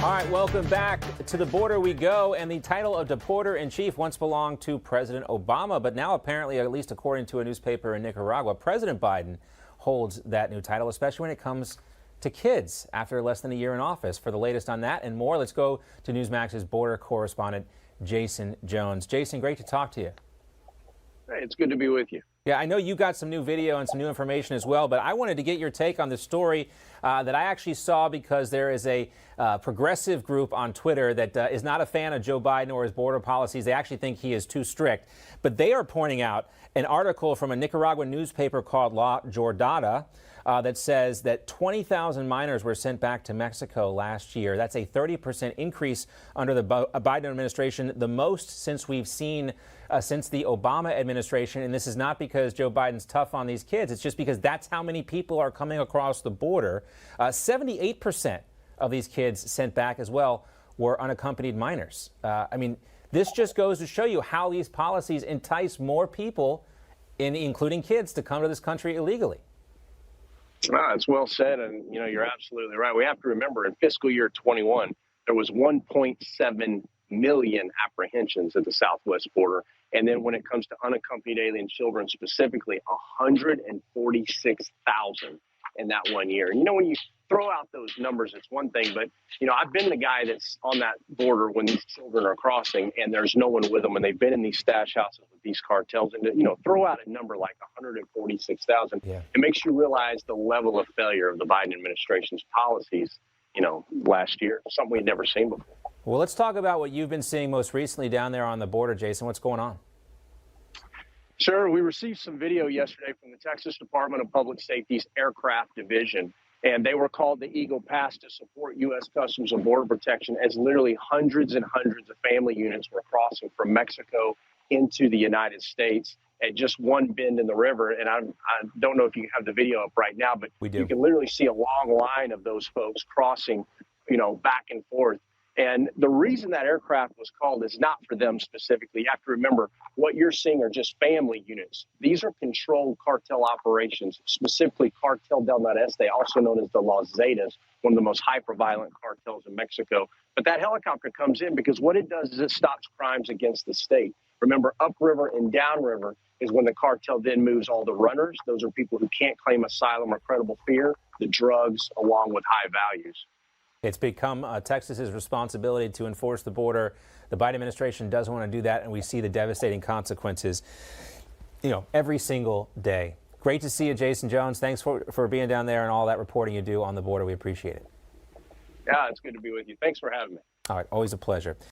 All right, welcome back. To the border we go, and the title of Deporter-in-Chief once belonged to President Obama, but now apparently, at least according to a newspaper in Nicaragua, President Biden holds that new title, especially when it comes to kids after less than a year in office. For the latest on that and more, let's go to Newsmax's border correspondent, Jason Jones. Jason, great to talk to you. Hey, it's good to be with you. Yeah, I know you got some new video and some new information as well, but I wanted to get your take on the story that I actually saw because there is a progressive group on Twitter that is not a fan of Joe Biden or his border policies. They actually think he is too strict. But they are pointing out an article from a Nicaraguan newspaper called La Jornada that says that 20,000 minors were sent back to Mexico last year. That's a 30% increase under the Biden administration, the most since we've seen since the Obama administration. And this is not because Joe Biden's tough on these kids. It's just because that's how many people are coming across the border. 78% of these kids sent back as well were unaccompanied minors. I mean, this just goes to show you how these policies entice more people, including kids, to come to this country illegally. It's well said, and you're absolutely right. We have to remember in fiscal year 21, there was 1.7 million apprehensions at the southwest border. And then when it comes to unaccompanied alien children specifically, 146,000 in that 1 year. And when you throw out those numbers, it's one thing, but I've been the guy that's on that border when these children are crossing and there's no one with them, and they've been in these stash houses with these cartels, and throw out a number like 146,000. Yeah. It makes you realize the level of failure of the Biden administration's policies, last year, something we'd never seen before. Well, let's talk about what you've been seeing most recently down there on the border, Jason. What's going on? Sure. We received some video yesterday from the Texas Department of Public Safety's Aircraft Division, and they were called the Eagle Pass to support U.S. Customs and Border Protection as literally hundreds and hundreds of family units were crossing from Mexico into the United States at just one bend in the river. And I don't know if you have the video up right now, but we do. You can literally see a long line of those folks crossing, back and forth. And the reason that aircraft was called is not for them specifically. You have to remember, what you're seeing are just family units. These are controlled cartel operations, specifically Cartel del Noreste, also known as the Los Zetas, one of the most hyper-violent cartels in Mexico. But that helicopter comes in because what it does is it stops crimes against the state. Remember, upriver and downriver is when the cartel then moves all the runners. Those are people who can't claim asylum or credible fear, the drugs, along with high values. It's become Texas's responsibility to enforce the border. The Biden administration doesn't want to do that, and we see the devastating consequences, every single day. Great to see you, Jason Jones. Thanks for being down there and all that reporting you do on the border. We appreciate it. Yeah, it's good to be with you. Thanks for having me. All right, always a pleasure.